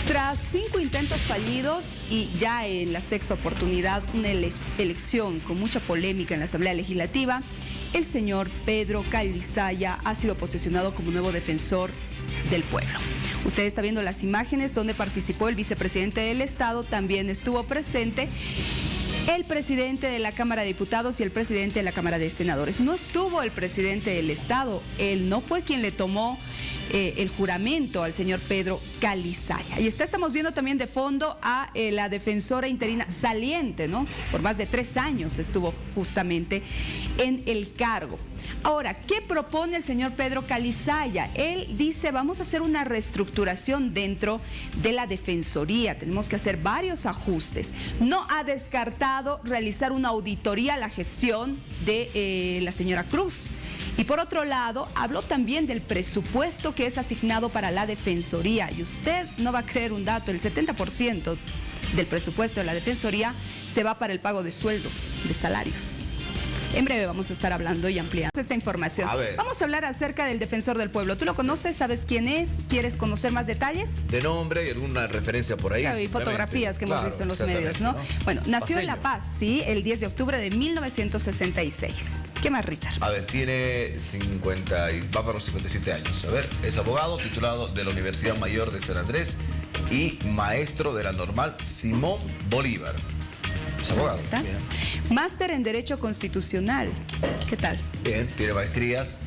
Tras 5 intentos fallidos y ya en la sexta oportunidad, una elección con mucha polémica en la Asamblea Legislativa, el señor Pedro Calizaya ha sido posesionado como nuevo defensor del pueblo. Usted está viendo las imágenes donde participó el vicepresidente del Estado, también estuvo presente el presidente de la Cámara de Diputados y el presidente de la Cámara de Senadores. No estuvo el presidente del Estado, él no fue quien le tomó el juramento al señor Pedro Calizaya. Y estamos viendo también de fondo a la defensora interina saliente, ¿no? Por más de 3 años estuvo justamente en el cargo. Ahora, ¿qué propone el señor Pedro Calizaya? Él dice, vamos a hacer una reestructuración dentro de la Defensoría, tenemos que hacer varios ajustes. No ha descartado realizar una auditoría a la gestión de la señora Cruz. Y por otro lado, habló también del presupuesto que es asignado para la Defensoría. Y usted no va a creer un dato, el 70% del presupuesto de la Defensoría se va para el pago de sueldos, de salarios. En breve vamos a estar hablando y ampliando esta información. Vamos a hablar acerca del defensor del pueblo. ¿Tú lo conoces? ¿Sabes quién es? ¿Quieres conocer más detalles? De nombre y alguna referencia por ahí. Claro, y fotografías que hemos visto en los medios, ¿no? Bueno, nació en La Paz, sí, el 10 de octubre de 1966. ¿Qué más, Richard? A ver, tiene 50 y va para los 57 años. A ver, es abogado titulado de la Universidad Mayor de San Andrés y maestro de la Normal Simón Bolívar. Es abogado. Bien. Máster en Derecho Constitucional. ¿Qué tal? Bien, tiene maestrías.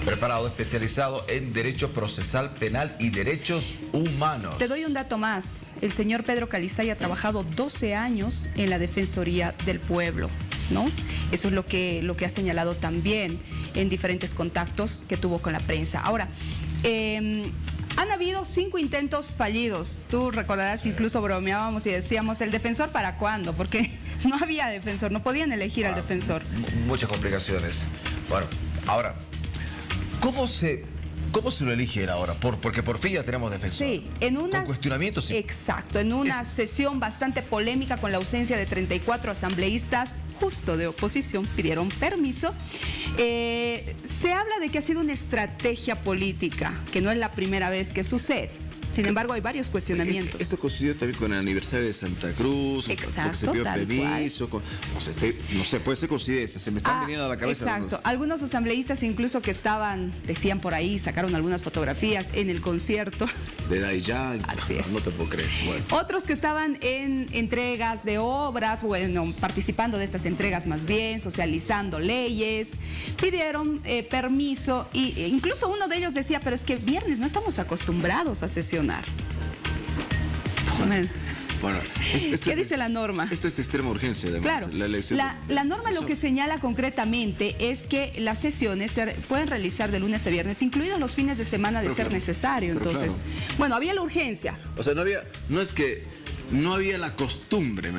Preparado, especializado en Derecho Procesal Penal y Derechos Humanos. Te doy un dato más. El señor Pedro Calizaya ha trabajado 12 años en la Defensoría del Pueblo, ¿no? Eso es lo que ha señalado también en diferentes contactos que tuvo con la prensa. Ahora, han habido 5 intentos fallidos. Tú recordarás que incluso bromeábamos y decíamos, ¿el defensor para cuándo? Porque no había defensor, no podían elegir al defensor. Muchas complicaciones. Bueno, ahora, ¿cómo se lo elige ahora? Porque por fin ya tenemos defensor. Sí, en una... Con cuestionamientos. Sí. Exacto, en una sesión bastante polémica con la ausencia de 34 asambleístas justo de oposición, pidieron permiso. Se habla de que ha sido una estrategia política, que no es la primera vez que sucede. Sin embargo, hay varios cuestionamientos. Esto coincidió también con el aniversario de Santa Cruz. Exacto, porque se pidió permiso. No sé, puede ser coincidencia. Se me están viniendo a la cabeza. Exacto. Algunos asambleístas incluso que decían por ahí, sacaron algunas fotografías en el concierto. De Daddy Yankee. Así es. No te puedo creer. Bueno. Otros que estaban en entregas de obras, bueno, participando de estas entregas más bien, socializando leyes, pidieron permiso e incluso uno de ellos decía, pero es que viernes no estamos acostumbrados a sesionar. Bueno, ¿qué dice la norma? Esto es de extrema urgencia, además. Claro, la elección la norma lo que señala concretamente es que las sesiones se pueden realizar de lunes a viernes, incluidos los fines de semana de ser necesario. Entonces, bueno, había la urgencia. O sea, no había la costumbre,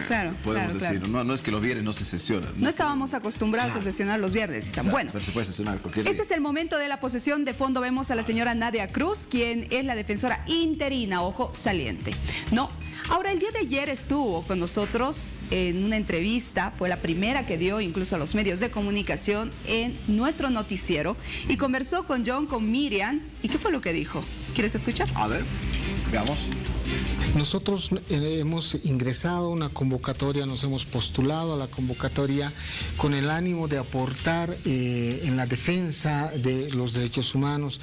podemos decir. No es que los viernes no se sesionan. No estábamos acostumbrados a sesionar los viernes. Bueno, pero se puede sesionar cualquier día. Este es el momento de la posesión. De fondo vemos a la señora Nadia Cruz, quien es la defensora interina, ojo, saliente. No. Ahora, el día de ayer estuvo con nosotros en una entrevista, fue la primera que dio incluso a los medios de comunicación en nuestro noticiero, y conversó con John, con Miriam. ¿Y qué fue lo que dijo? ¿Quieres escuchar? A ver, veamos. Nosotros hemos ingresado a una convocatoria, nos hemos postulado a la convocatoria con el ánimo de aportar en la defensa de los derechos humanos,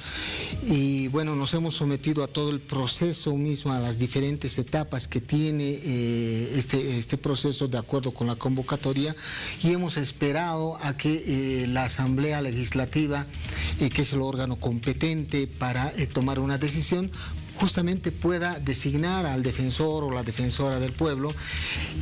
y bueno, nos hemos sometido a todo el proceso mismo, a las diferentes etapas que tiene este proceso de acuerdo con la convocatoria, y hemos esperado a que la Asamblea Legislativa, que es el órgano competente para tomar una decisión, justamente pueda designar al defensor o la defensora del pueblo.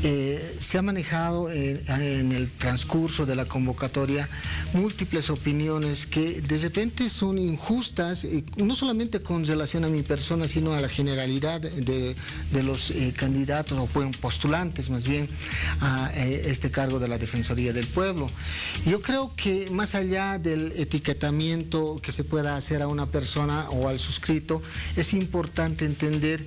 Se ha manejado en el transcurso de la convocatoria múltiples opiniones que de repente son injustas, no solamente con relación a mi persona, sino a la generalidad de los candidatos o postulantes más bien a este cargo de la Defensoría del Pueblo. Yo creo que más allá del etiquetamiento que se pueda hacer a una persona o al suscrito, es importante entender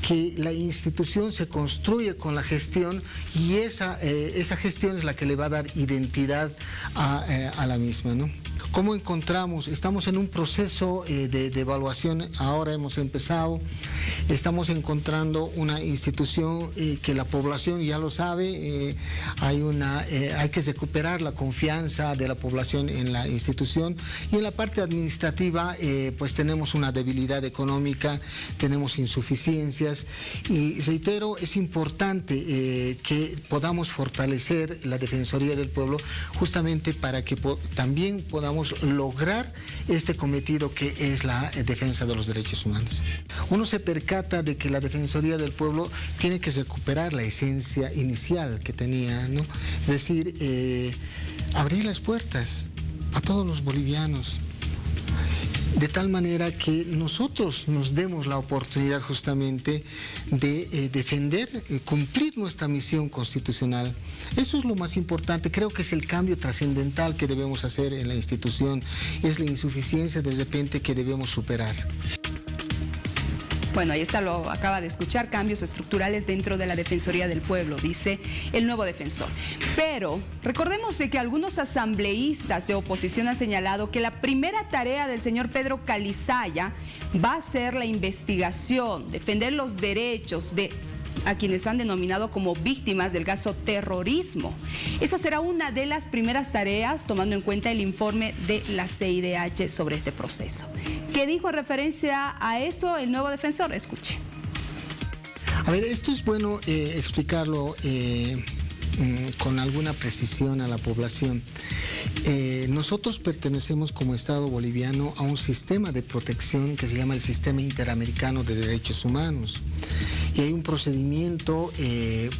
que la institución se construye con la gestión, y esa gestión es la que le va a dar identidad a la misma, ¿no? ¿Cómo encontramos? Estamos en un proceso de evaluación, ahora hemos empezado, estamos encontrando una institución que la población ya lo sabe, hay que recuperar la confianza de la población en la institución, y en la parte administrativa pues tenemos una debilidad económica, tenemos insuficiencias, y reitero, es importante que podamos fortalecer la Defensoría del Pueblo justamente para que también podamos lograr este cometido que es la defensa de los derechos humanos. Uno se percata de que la Defensoría del Pueblo tiene que recuperar la esencia inicial que tenía, ¿no? Es decir, abrir las puertas a todos los bolivianos, de tal manera que nosotros nos demos la oportunidad justamente de defender, cumplir nuestra misión constitucional. Eso es lo más importante, creo que es el cambio trascendental que debemos hacer en la institución, es la insuficiencia de repente que debemos superar. Bueno, ahí está, lo acaba de escuchar, cambios estructurales dentro de la Defensoría del Pueblo, dice el nuevo defensor. Pero recordemos de que algunos asambleístas de oposición han señalado que la primera tarea del señor Pedro Calizaya va a ser la investigación, defender los derechos a quienes han denominado como víctimas del caso terrorismo. Esa será una de las primeras tareas, tomando en cuenta el informe de la CIDH sobre este proceso. ¿Qué dijo en referencia a eso el nuevo defensor? Escuche. A ver, esto es bueno explicarlo con alguna precisión a la población. Nosotros pertenecemos como Estado boliviano a un sistema de protección que se llama el Sistema Interamericano de Derechos Humanos. Y hay un procedimiento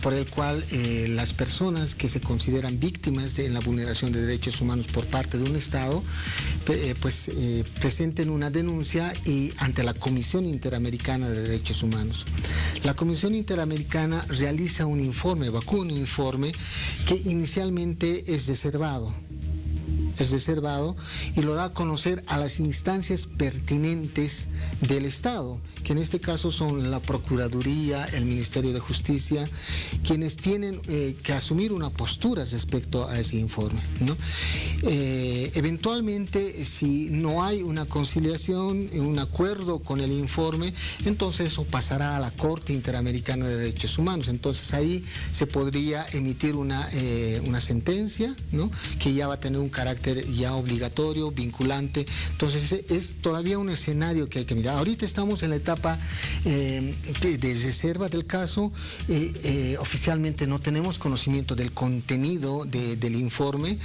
por el cual las personas que se consideran víctimas de la vulneración de derechos humanos por parte de un Estado, presenten una denuncia ante la Comisión Interamericana de Derechos Humanos. La Comisión Interamericana realiza un informe, evacúa un informe que inicialmente es reservado y lo da a conocer a las instancias pertinentes del Estado, que en este caso son la Procuraduría, el Ministerio de Justicia, quienes tienen que asumir una postura respecto a ese informe, ¿no? Eventualmente, si no hay una conciliación, un acuerdo con el informe, entonces eso pasará a la Corte Interamericana de Derechos Humanos. Entonces ahí se podría emitir una sentencia, ¿no?, que ya va a tener un carácter ya obligatorio, vinculante. Entonces es todavía un escenario que hay que mirar. Ahorita estamos en la etapa de reserva del caso. Oficialmente no tenemos conocimiento del contenido del informe,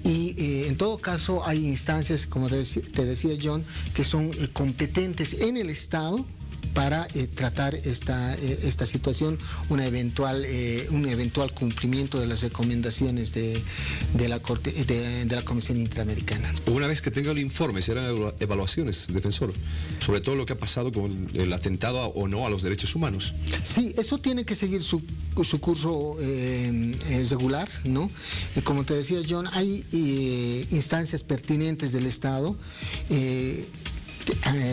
y en todo caso hay instancias, como te decía John, que son competentes en el Estado para tratar esta situación, un eventual cumplimiento de las recomendaciones de la Corte, de la Comisión Interamericana. Una vez que tenga el informe, serán evaluaciones, defensor, sobre todo lo que ha pasado con el atentado o no a los derechos humanos. Sí, eso tiene que seguir su curso regular, ¿no? Y como te decía John, hay instancias pertinentes del Estado.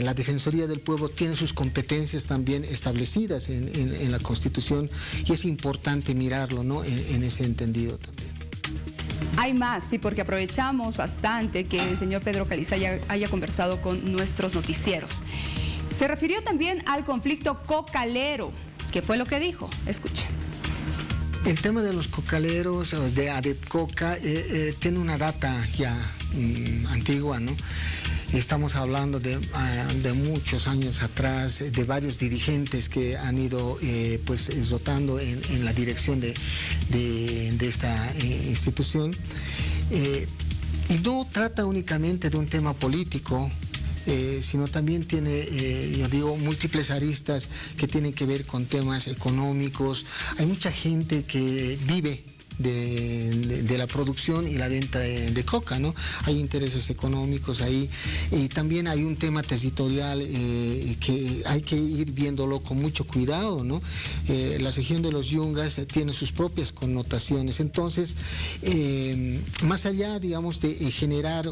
La Defensoría del Pueblo tiene sus competencias también establecidas en la Constitución, y es importante mirarlo, ¿no?, en ese entendido también. Hay más, sí, porque aprovechamos bastante que el señor Pedro Calizaya haya conversado con nuestros noticieros. Se refirió también al conflicto cocalero. ¿Qué fue lo que dijo? Escuche. El tema de los cocaleros, de ADEPCOCA, tiene una data ya antigua, ¿no? Estamos hablando de muchos años atrás, de varios dirigentes que han ido rotando en la dirección de esta institución. Y no trata únicamente de un tema político, sino también tiene, múltiples aristas que tienen que ver con temas económicos. Hay mucha gente que vive de la producción y la venta de coca, ¿no? Hay intereses económicos ahí, y también hay un tema territorial que hay que ir viéndolo con mucho cuidado, ¿no? La región de los Yungas tiene sus propias connotaciones. Entonces, más allá, digamos, de generar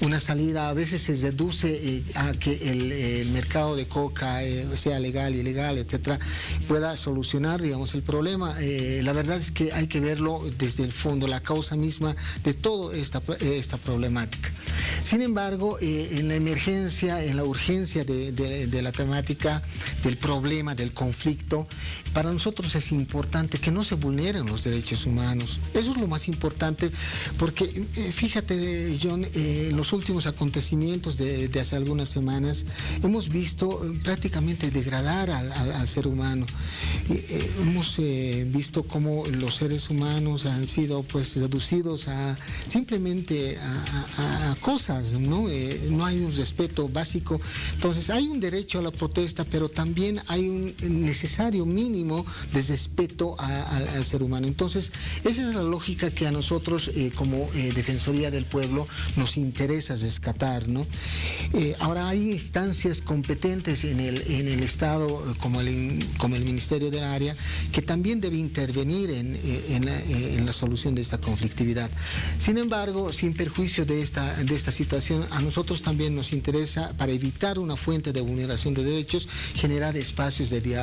una salida, a veces se reduce a que el mercado de coca sea legal, ilegal, etcétera, pueda solucionar, digamos, el problema. La verdad es que hay que verlo desde el fondo, la causa misma de toda esta problemática. Sin embargo, en la emergencia, en la urgencia de la temática, del problema, del conflicto, para nosotros es importante que no se vulneren los derechos humanos. Eso es lo más importante, porque fíjate, John, en los últimos acontecimientos de hace algunas semanas, hemos visto prácticamente degradar al ser humano. Hemos visto cómo los seres humanos han sido pues reducidos a simplemente a cosas, ¿no? No hay un respeto básico. Entonces hay un derecho a la protesta, pero también hay un necesario mínimo de respeto al ser humano. Entonces esa es la lógica que a nosotros como Defensoría del Pueblo nos interesa rescatar, ¿no? Ahora hay instancias competentes en el Estado como el Ministerio del Área que también debe intervenir en la solución de esta conflictividad. Sin embargo, sin perjuicio de esta situación, a nosotros también nos interesa, para evitar una fuente de vulneración de derechos, generar espacios de diálogo.